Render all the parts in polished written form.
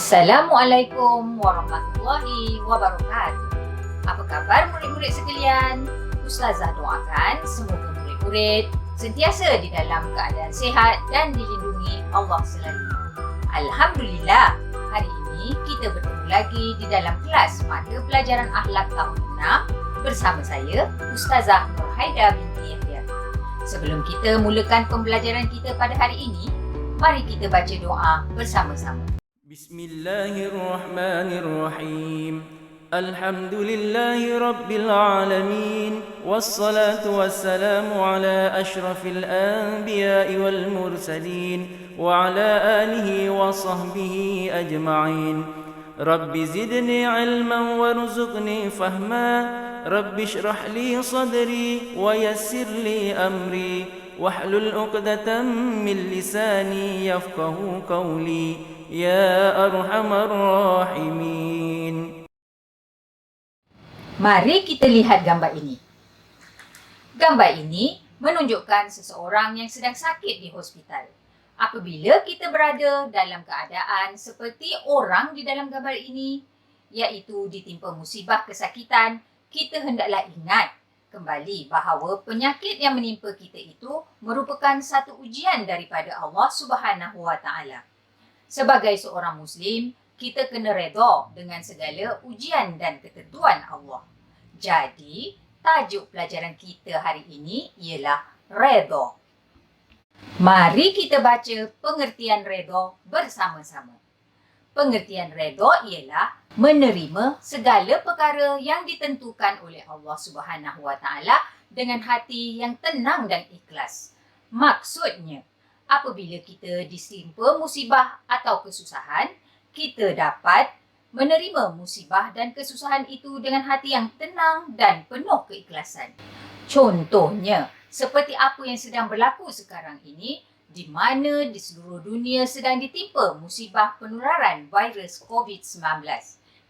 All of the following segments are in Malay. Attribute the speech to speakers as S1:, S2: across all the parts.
S1: Assalamualaikum warahmatullahi wabarakatuh. Apa khabar murid-murid sekalian? Ustazah doakan semoga murid-murid sentiasa di dalam keadaan sihat dan dilindungi Allah selalu. Alhamdulillah, hari ini kita bertemu lagi di dalam kelas mata pelajaran akhlak tahun 6 bersama saya, Ustazah Nurhaida binti Yahya. Sebelum kita mulakan pembelajaran kita pada hari ini, mari kita baca doa bersama-sama.
S2: Bismillahirrahmanirrahim. Alhamdulillahi rabbil alamin. Wassalatu wassalamu ala ashrafil anbiya'i wal mursalin wa ala alihi wa sahbihi ajma'in. Rabbi zidni ilman warzuqni fahma. Rabbi shrah li sadri wa yassir li amri wahlul 'uqdatam min lisani yafqahu qawli. Ya Arhamar Rahimin.
S1: Mari kita lihat gambar ini. Gambar ini menunjukkan seseorang yang sedang sakit di hospital. Apabila kita berada dalam keadaan seperti orang di dalam gambar ini, iaitu ditimpa musibah kesakitan, kita hendaklah ingat kembali bahawa penyakit yang menimpa kita itu merupakan satu ujian daripada Allah Subhanahu Wa Taala. Sebagai seorang Muslim, kita kena redha dengan segala ujian dan ketentuan Allah. Jadi, tajuk pelajaran kita hari ini ialah redha. Mari kita baca pengertian redha bersama-sama. Pengertian redha ialah menerima segala perkara yang ditentukan oleh Allah Subhanahu Wa Taala dengan hati yang tenang dan ikhlas. Maksudnya, apabila kita ditimpa musibah atau kesusahan, kita dapat menerima musibah dan kesusahan itu dengan hati yang tenang dan penuh keikhlasan. Contohnya, seperti apa yang sedang berlaku sekarang ini, di mana di seluruh dunia sedang ditimpa musibah penularan virus COVID-19.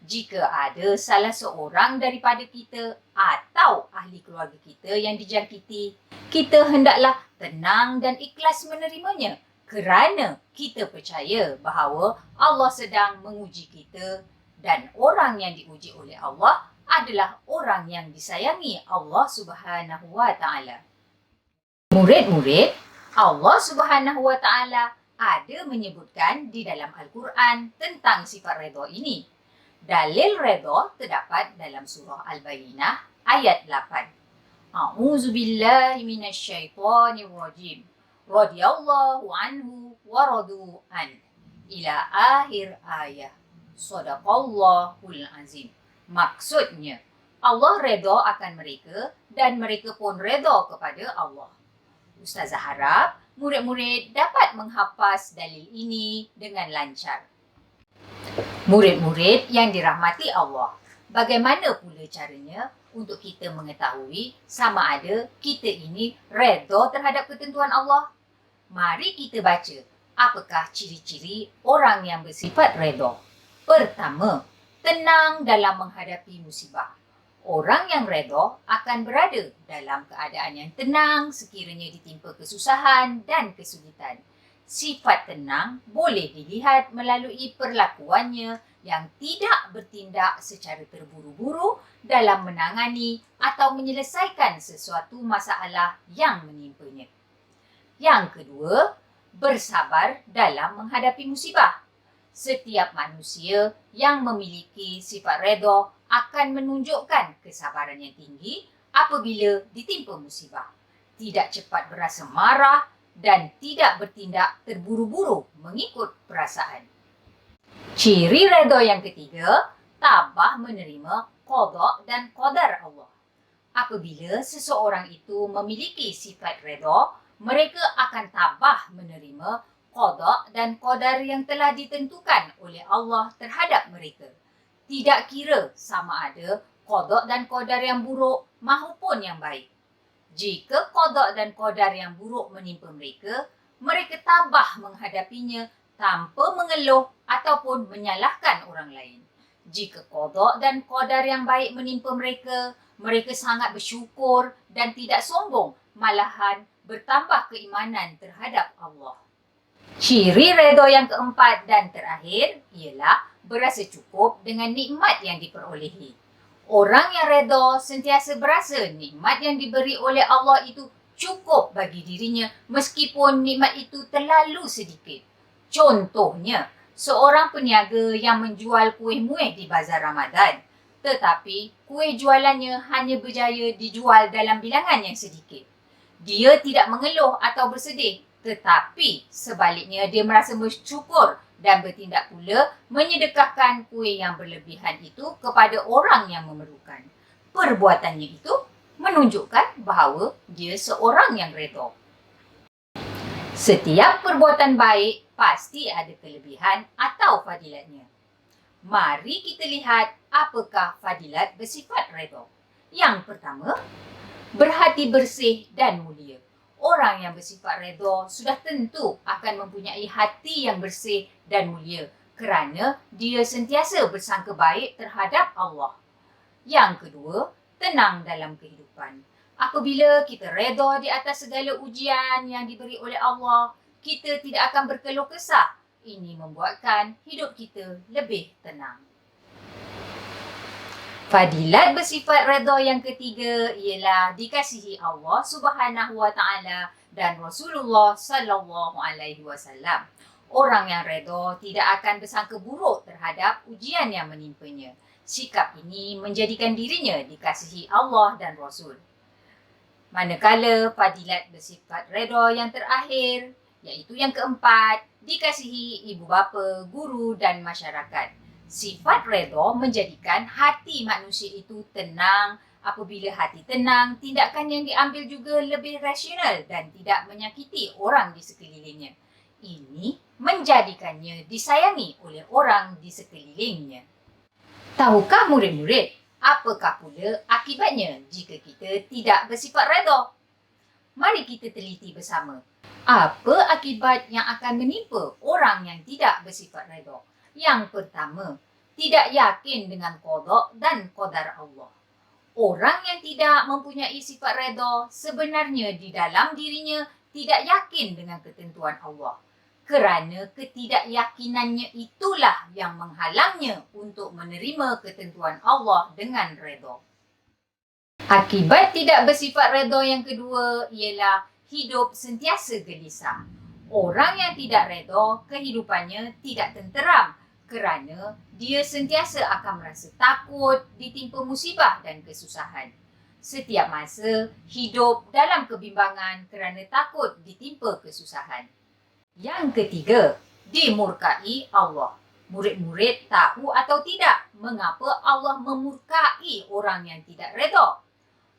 S1: Jika ada salah seorang daripada kita atau ahli keluarga kita yang dijangkiti, kita hendaklah tenang dan ikhlas menerimanya kerana kita percaya bahawa Allah sedang menguji kita dan orang yang diuji oleh Allah adalah orang yang disayangi Allah Subhanahu Wa Taala. Murid-murid, Allah Subhanahu Wa Taala ada menyebutkan di dalam Al-Quran tentang sifat redha ini. Dalil redha terdapat dalam surah Al-Bayyinah ayat 8. A'udzu billahi minasyaitonir rajim. Radhiyallahu anhu wa radu an. Ila akhir ayat. Shadaqallahul azim. Maksudnya, Allah redha akan mereka dan mereka pun redha kepada Allah. Ustazah harap murid-murid dapat menghafaz dalil ini dengan lancar. Murid-murid yang dirahmati Allah, bagaimana pula caranya untuk kita mengetahui sama ada kita ini redha terhadap ketentuan Allah? Mari kita baca apakah ciri-ciri orang yang bersifat redha. Pertama, tenang dalam menghadapi musibah. Orang yang redha akan berada dalam keadaan yang tenang sekiranya ditimpa kesusahan dan kesulitan. Sifat tenang boleh dilihat melalui perlakuannya yang tidak bertindak secara terburu-buru dalam menangani atau menyelesaikan sesuatu masalah yang menimpanya. Yang kedua, bersabar dalam menghadapi musibah. Setiap manusia yang memiliki sifat redha akan menunjukkan kesabaran yang tinggi apabila ditimpa musibah. Tidak cepat berasa marah dan tidak bertindak terburu-buru mengikut perasaan. Ciri redha yang ketiga, tabah menerima qada dan qadar Allah. Apabila seseorang itu memiliki sifat redha, mereka akan tabah menerima qada dan qadar yang telah ditentukan oleh Allah terhadap mereka. Tidak kira sama ada qada dan qadar yang buruk maupun yang baik. Jika qada dan qadar yang buruk menimpa mereka, mereka tabah menghadapinya tanpa mengeluh ataupun menyalahkan orang lain. Jika qada dan qadar yang baik menimpa mereka, mereka sangat bersyukur dan tidak sombong, malahan bertambah keimanan terhadap Allah. Ciri redha yang keempat dan terakhir ialah berasa cukup dengan nikmat yang diperolehi. Orang yang redha sentiasa berasa nikmat yang diberi oleh Allah itu cukup bagi dirinya meskipun nikmat itu terlalu sedikit. Contohnya, seorang peniaga yang menjual kuih muih di bazar Ramadan, tetapi kuih jualannya hanya berjaya dijual dalam bilangan yang sedikit. Dia tidak mengeluh atau bersedih, tetapi sebaliknya dia merasa bersyukur dan bertindak pula menyedekahkan kuih yang berlebihan itu kepada orang yang memerlukan. Perbuatannya itu menunjukkan bahawa dia seorang yang redha. Setiap perbuatan baik pasti ada kelebihan atau fadilatnya. Mari kita lihat apakah fadilat bersifat redha. Yang pertama, berhati bersih dan mulia. Orang yang bersifat redha sudah tentu akan mempunyai hati yang bersih dan mulia kerana dia sentiasa bersangka baik terhadap Allah. Yang kedua, tenang dalam kehidupan. Apabila kita redha di atas segala ujian yang diberi oleh Allah, kita tidak akan berkeluh kesah. Ini membuatkan hidup kita lebih tenang. Fadilat bersifat redha yang ketiga ialah dikasihi Allah Subhanahu wa taala dan Rasulullah sallallahu alaihi wasallam. Orang yang redha tidak akan bersangka buruk terhadap ujian yang menimpanya. Sikap ini menjadikan dirinya dikasihi Allah dan Rasul. Manakala fadilat bersifat redha yang terakhir, iaitu yang keempat, dikasihi ibu bapa, guru dan masyarakat. Sifat redha menjadikan hati manusia itu tenang. Apabila hati tenang, tindakan yang diambil juga lebih rasional dan tidak menyakiti orang di sekelilingnya. Ini menjadikannya disayangi oleh orang di sekelilingnya. Tahukah murid-murid, apakah pula akibatnya jika kita tidak bersifat redha? Mari kita teliti bersama. Apa akibat yang akan menimpa orang yang tidak bersifat redha? Yang pertama, tidak yakin dengan qada dan qadar Allah. Orang yang tidak mempunyai sifat redha sebenarnya di dalam dirinya tidak yakin dengan ketentuan Allah. Kerana ketidakyakinannya itulah yang menghalangnya untuk menerima ketentuan Allah dengan redha. Akibat tidak bersifat redha yang kedua ialah hidup sentiasa gelisah. Orang yang tidak redha, kehidupannya tidak tenteram kerana dia sentiasa akan merasa takut ditimpa musibah dan kesusahan. Setiap masa hidup dalam kebimbangan kerana takut ditimpa kesusahan. Yang ketiga, dimurkai Allah. Murid-murid tahu atau tidak mengapa Allah memurkai orang yang tidak redha?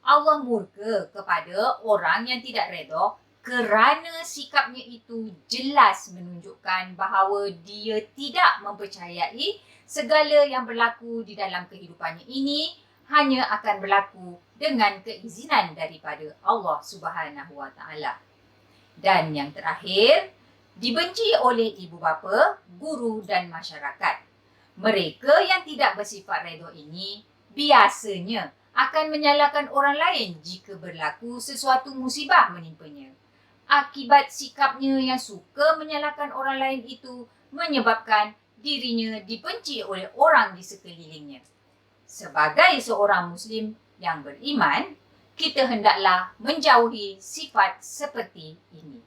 S1: Allah murka kepada orang yang tidak redha kerana sikapnya itu jelas menunjukkan bahawa dia tidak mempercayai segala yang berlaku di dalam kehidupannya ini hanya akan berlaku dengan keizinan daripada Allah Subhanahu wa taala. Dan yang terakhir, dibenci oleh ibu bapa, guru dan masyarakat. Mereka yang tidak bersifat redha ini biasanya akan menyalahkan orang lain jika berlaku sesuatu musibah menimpanya. Akibat sikapnya yang suka menyalahkan orang lain itu menyebabkan dirinya dibenci oleh orang di sekelilingnya. Sebagai seorang Muslim yang beriman, kita hendaklah menjauhi sifat seperti ini.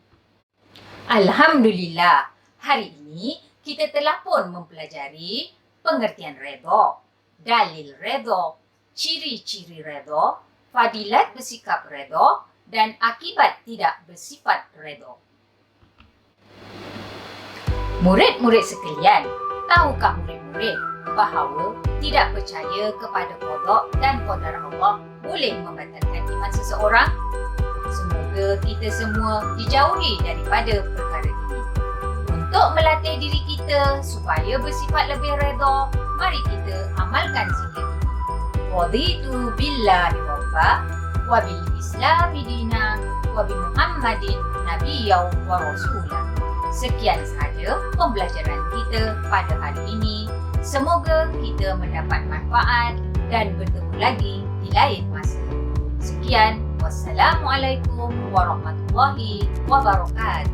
S1: Alhamdulillah, hari ini kita telah pun mempelajari pengertian redha, dalil redha, ciri-ciri redha, fadilat bersikap redha dan akibat tidak bersifat redha. Murid-murid sekalian, tahukah murid-murid bahawa tidak percaya kepada qada dan qadar Allah boleh membatalkan iman seseorang? Semoga kita semua dijauhi daripada perkara ini. Untuk melatih diri kita supaya bersifat lebih redha, mari kita amalkan zikir. Raditu billahi rabba wa bil islami dina wa bi Muhammadin nabiyyan wa rasulah. Sekian sahaja pembelajaran kita pada hari ini. Semoga kita mendapat manfaat dan bertemu lagi di lain masa. Sekian, wassalamualaikum warahmatullahi wabarakatuh.